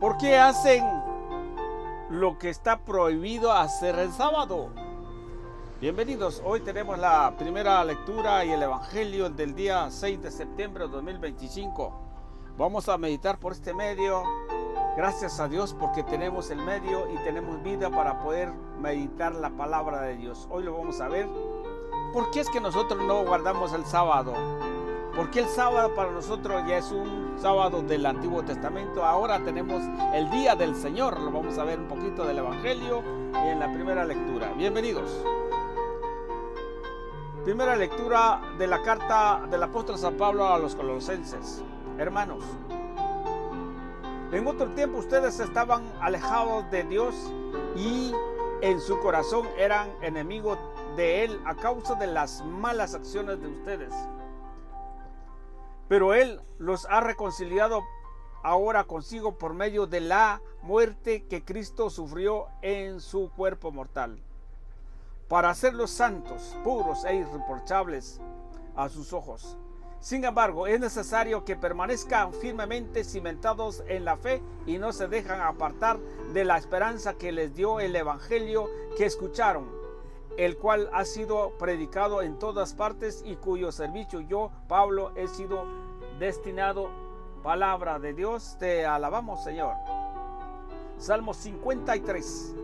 ¿Por qué hacen lo que está prohibido hacer el sábado? Bienvenidos, hoy tenemos la primera lectura y el evangelio del día 6 de septiembre de 2025. Vamos a meditar por este medio. Gracias a Dios porque tenemos el medio y tenemos vida para poder meditar la palabra de Dios. Hoy lo vamos a ver. ¿Por qué es que nosotros no guardamos el sábado? Porque el sábado para nosotros ya es un sábado del Antiguo Testamento. Ahora tenemos el día del Señor. Lo vamos a ver un poquito del evangelio y en la primera lectura. Bienvenidos. Primera lectura de la carta del apóstol San Pablo a los Colosenses. Hermanos, en otro tiempo ustedes estaban alejados de Dios y en su corazón eran enemigos de Él a causa de las malas acciones de ustedes. Pero Él los ha reconciliado ahora consigo por medio de la muerte que Cristo sufrió en su cuerpo mortal, para hacerlos santos, puros e irreprochables a sus ojos. Sin embargo, es necesario que permanezcan firmemente cimentados en la fe y no se dejan apartar de la esperanza que les dio el evangelio que escucharon, el cual ha sido predicado en todas partes y cuyo servicio yo, Pablo, he sido destinado. Palabra de Dios, te alabamos, Señor. Salmo 53.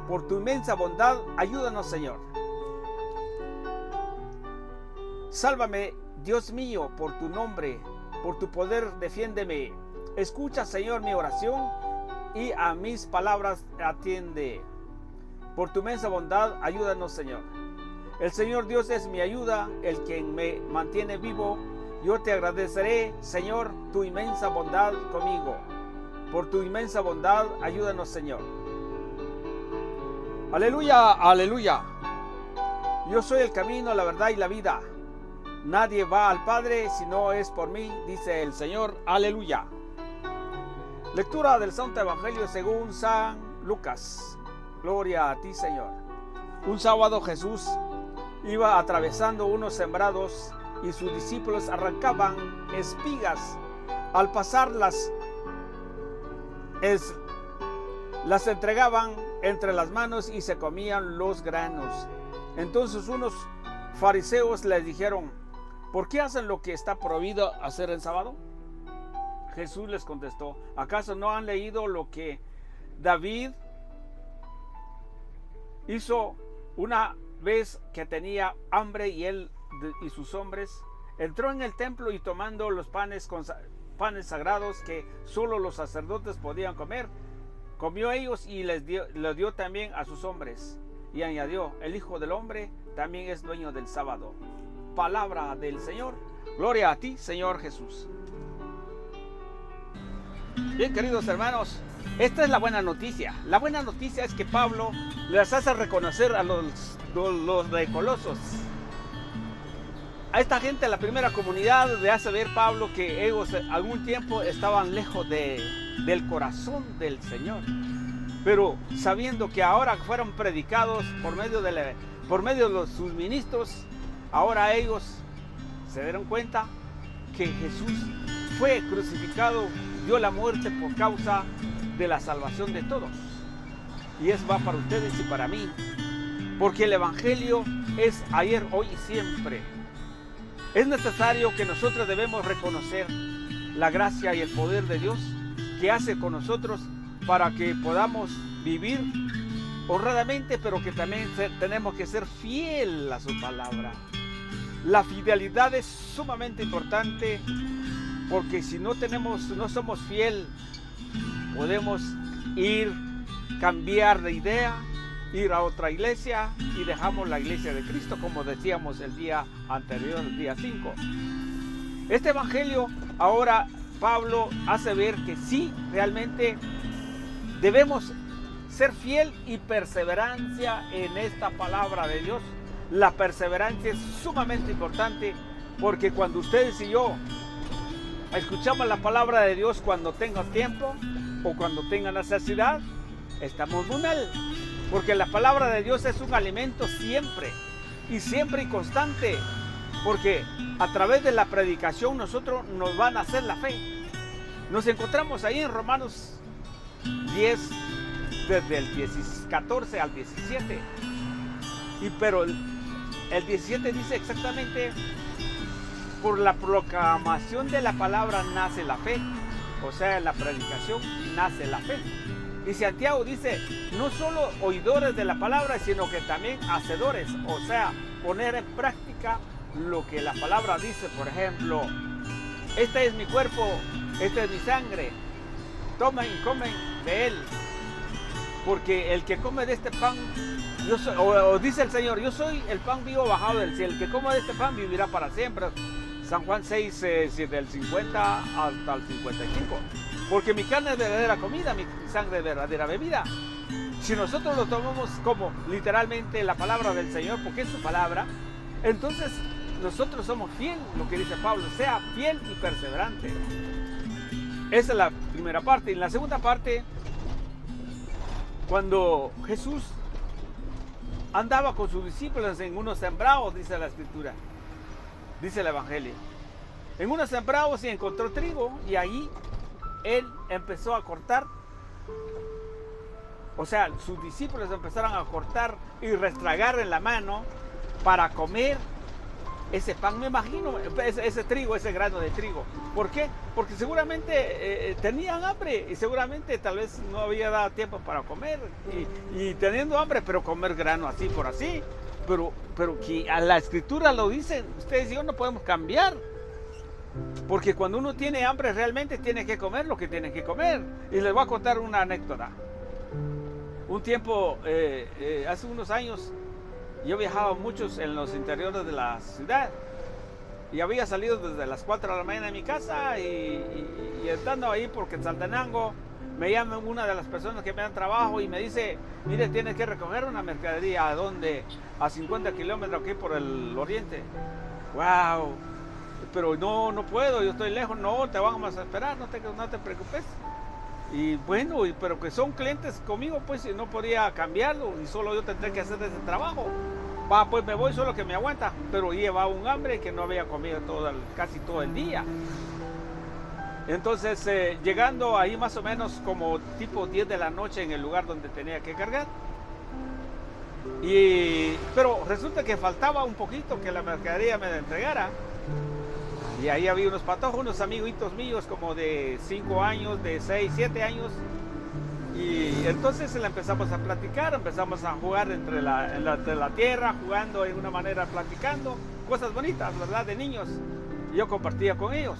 Por tu inmensa bondad, ayúdanos, Señor. Sálvame, Dios mío, por tu nombre, por tu poder, defiéndeme. Escucha, Señor, mi oración y a mis palabras atiende. Por tu inmensa bondad, ayúdanos, Señor. El Señor Dios es mi ayuda, el que me mantiene vivo. Yo te agradeceré, Señor, tu inmensa bondad conmigo. Por tu inmensa bondad, ayúdanos, Señor. Aleluya, aleluya. Yo soy el camino, la verdad y la vida. Nadie va al Padre si no es por mí, dice el Señor. Aleluya. Lectura del Santo Evangelio según San Lucas. Gloria a ti, Señor. Un sábado Jesús iba atravesando unos sembrados y sus discípulos arrancaban espigas. Al pasar las entregaban entre las manos y se comían los granos. Entonces unos fariseos les dijeron: ¿por qué hacen lo que está prohibido hacer el sábado? Jesús les contestó: ¿acaso no han leído lo que David hizo una vez que tenía hambre y él y sus hombres? Entró en el templo y tomando los panes sagrados que solo los sacerdotes podían comer, comió ellos y les dio también a sus hombres. Y añadió: el Hijo del Hombre también es dueño del sábado. Palabra del Señor. Gloria a ti, Señor Jesús. Bien, queridos hermanos, esta es la buena noticia. La buena noticia es que Pablo les hace reconocer a los de Colosos. A esta gente, a la primera comunidad, le hace ver Pablo que ellos algún tiempo estaban lejos del corazón del Señor. Pero sabiendo que ahora fueron predicados por medio de sus ministros, ahora ellos se dieron cuenta que Jesús fue crucificado, dio la muerte por causa de la salvación de todos. Y eso va para ustedes y para mí, porque el evangelio es ayer, hoy y siempre. Es necesario que nosotros debemos reconocer la gracia y el poder de Dios que hace con nosotros para que podamos vivir honradamente, pero que también tenemos que ser fiel a su palabra. La fidelidad es sumamente importante, porque si no somos fiel, podemos cambiar de idea, ir a otra iglesia y dejamos la iglesia de Cristo, como decíamos el día anterior, el día 5. Este evangelio ahora Pablo hace ver que sí, realmente debemos ser fiel y perseverancia en esta palabra de Dios. La perseverancia es sumamente importante, porque cuando ustedes y yo escuchamos la palabra de Dios cuando tengan tiempo o cuando tengan necesidad, estamos muy mal, porque la palabra de Dios es un alimento siempre y constante, porque a través de la predicación nosotros nos van a hacer la fe. Nos encontramos ahí en Romanos 10, desde el 14 al 17. Pero el 17 dice exactamente: por la proclamación de la palabra nace la fe. O sea, en la predicación nace la fe. Y Santiago dice: no solo oidores de la palabra, sino que también hacedores. O sea, poner en práctica lo que la palabra dice. Por ejemplo, este es mi cuerpo, esta es mi sangre, tomen y comen de él, porque el que come de este pan, yo soy, o dice el Señor: yo soy el pan vivo bajado del cielo, el que come de este pan vivirá para siempre. San Juan 6, del 50 hasta el 55. Porque mi carne es verdadera comida, mi sangre es verdadera bebida. Si nosotros lo tomamos como literalmente la palabra del Señor, porque es su palabra, entonces nosotros somos fieles, lo que dice Pablo: sea fiel y perseverante. Esa es la primera parte. Y en la segunda parte, cuando Jesús andaba con sus discípulos en unos sembrados, dice la Escritura, dice el Evangelio, en unos sembrados y encontró trigo, y ahí él empezó a cortar. O sea, sus discípulos empezaron a cortar y restregar en la mano para comer ese pan, me imagino, ese trigo, ese grano de trigo. ¿Por qué? Porque seguramente tenían hambre y seguramente tal vez no había dado tiempo para comer. Y teniendo hambre, pero comer grano así por así. Pero que a la Escritura lo dicen, ustedes y yo no podemos cambiar. Porque cuando uno tiene hambre realmente tiene que comer lo que tiene que comer. Y les voy a contar una anécdota. Un tiempo, hace unos años, yo viajaba muchos en los interiores de la ciudad. Y había salido desde las 4 de la mañana de mi casa y estando ahí por Quetzaltenango, me llama una de las personas que me dan trabajo y me dice: mire, tienes que recoger una mercadería. ¿A dónde? A 50 kilómetros aquí por el oriente. ¡Wow! Pero no puedo, yo estoy lejos. No, te vamos a esperar, no te preocupes. Y bueno, pero que son clientes conmigo, pues no podía cambiarlo y solo yo tendré que hacer ese trabajo. Va, pues me voy, solo que me aguanta. Pero llevaba un hambre que no había comido casi todo el día. Entonces, llegando ahí más o menos como tipo 10 de la noche en el lugar donde tenía que cargar. Pero resulta que faltaba un poquito que la mercadería me la entregara. Y ahí había unos patojos, unos amiguitos míos como de 5 años, de 6, 7 años. Y entonces le empezamos a platicar, empezamos a jugar entre la tierra, jugando de una manera, platicando, cosas bonitas, ¿verdad? De niños. Y yo compartía con ellos.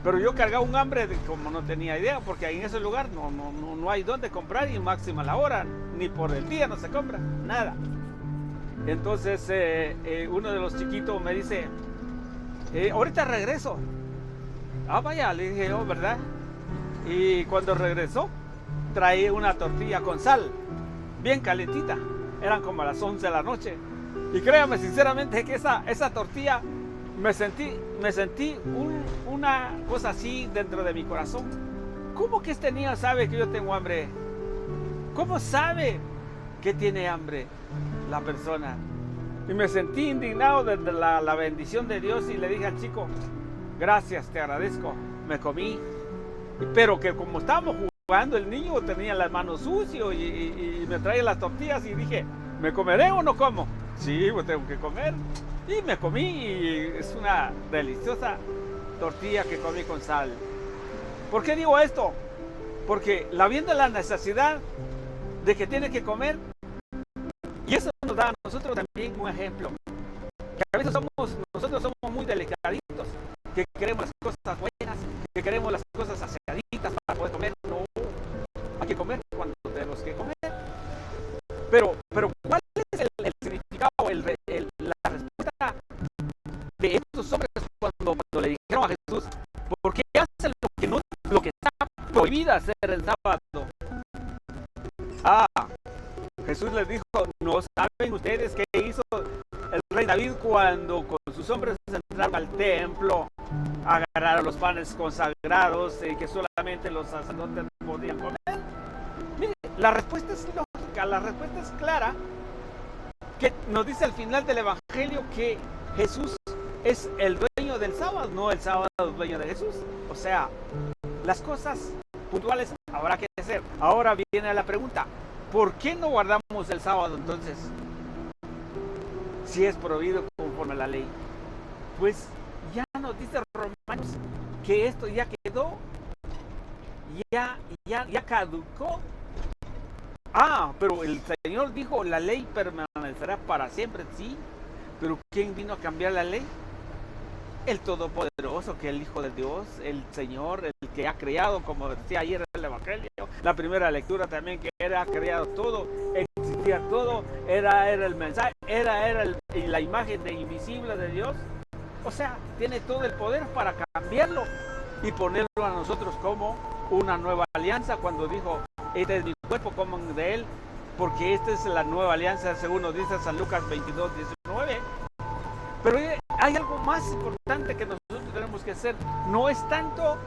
Pero yo cargaba un hambre como no tenía idea, porque ahí en ese lugar no hay dónde comprar, y máxima la hora, ni por el día no se compra, nada. Entonces uno de los chiquitos me dice: ahorita regreso. Ah, vaya, le dije: oh, ¿verdad? Y cuando regresó, traía una tortilla con sal, bien calentita. Eran como a las 11 de la noche. Y créame sinceramente que esa tortilla, me sentí una cosa así dentro de mi corazón. ¿Cómo que este niño sabe que yo tengo hambre? ¿Cómo sabe que tiene hambre la persona? Y me sentí indignado de la bendición de Dios, y le dije al chico: gracias, te agradezco. Me comí. Pero que como estábamos jugando, el niño tenía las manos sucias y me traía las tortillas, y dije: ¿me comeré o no como? Sí, pues tengo que comer. Y me comí, y es una deliciosa tortilla que comí con sal. ¿Por qué digo esto? Porque viendo la necesidad de que tiene que comer, y eso nos da a nosotros también un ejemplo. Que a veces nosotros somos muy delicaditos, que queremos las cosas buenas, que queremos las cosas aseaditas para poder comer. No, hay que comer cuando tenemos que comer. Pero ¿cuál es el significado, la respuesta de estos hombres cuando le dijeron a Jesús: ¿por qué hacen lo que está prohibido hacer el sábado? Jesús les dijo: ¿no saben ustedes qué hizo el rey David cuando con sus hombres entraron al templo, agarraron los panes consagrados y que solamente los sacerdotes podían comer? Mire, la respuesta es lógica, la respuesta es clara, que nos dice al final del Evangelio que Jesús es el dueño del sábado, no el sábado es dueño de Jesús. O sea, las cosas puntuales habrá que hacer. Ahora viene la pregunta, ¿por qué no guardamos el sábado entonces? Si es prohibido conforme a la ley. Pues ya nos dice Romanos que esto ya quedó, ya caducó. Pero el Señor dijo, la ley permanecerá para siempre, sí. Pero ¿quién vino a cambiar la ley? El Todopoderoso, que es el Hijo de Dios, el Señor, el que ha creado, como decía ayer en el Evangelio, la primera lectura también, que era creado todo, existía todo, era el mensaje, era la imagen invisible de Dios. O sea, tiene todo el poder para cambiarlo y ponerlo a nosotros como una nueva alianza, cuando dijo, este es mi cuerpo, coman de él, porque esta es la nueva alianza, según nos dice San Lucas 22:19. Pero hay algo más importante que nosotros tenemos que hacer. No es tanto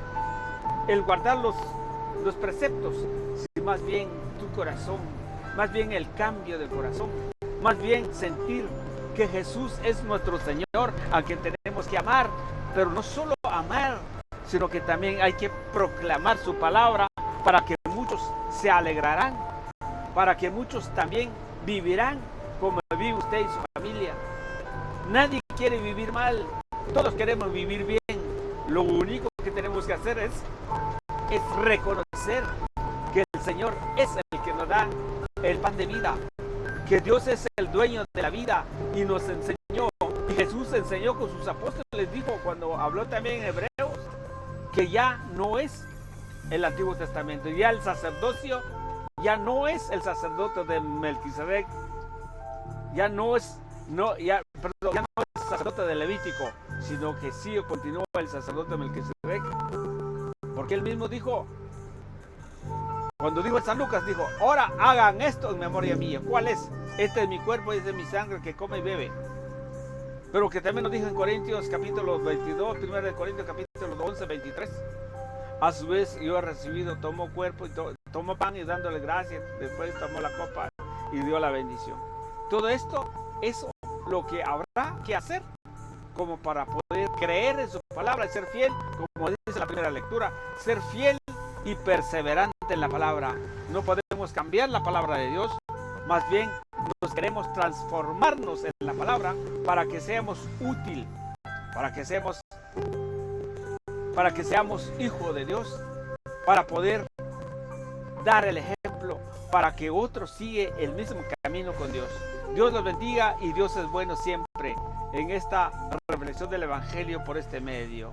el guardar los preceptos, sino más bien tu corazón, más bien el cambio de corazón, más bien sentir que Jesús es nuestro Señor, a quien tenemos que amar, pero no solo amar, sino que también hay que proclamar su palabra para que muchos se alegrarán, para que muchos también vivirán como vive usted y su familia. Nadie quiere vivir mal, todos queremos vivir bien. Lo único que tenemos que hacer es reconocer que el Señor es el que nos da el pan de vida, que Dios es el dueño de la vida y nos enseñó, y Jesús enseñó con sus apóstoles, dijo cuando habló también en Hebreos, que ya no es el Antiguo Testamento, ya el sacerdocio ya no es el sacerdote de Melquisedec, ya no es el sacerdote de Levítico, sino que sí continúa el sacerdote de Melquisedec, porque él mismo dijo, cuando dijo en San Lucas, dijo, ahora hagan esto en memoria mía. ¿Cuál es? Este es mi cuerpo y este es mi sangre, que come y bebe. Pero que también nos dijo en Corintios capítulo 22, 1 de Corintios capítulo 11, 23. A su vez yo he recibido, tomó cuerpo y tomó pan y dándole gracias, después tomó la copa y dio la bendición. Todo esto es lo que habrá que hacer como para poder creer en su palabra y ser fiel, como dice la primera lectura, ser fiel y perseverante en la palabra. No podemos cambiar la palabra de Dios, más bien nos queremos transformarnos en la palabra para que seamos útil, para que seamos hijos de Dios, para poder dar el ejemplo, para que otros sigan el mismo camino con Dios. Dios los bendiga y Dios es bueno siempre en esta reflexión del Evangelio por este medio.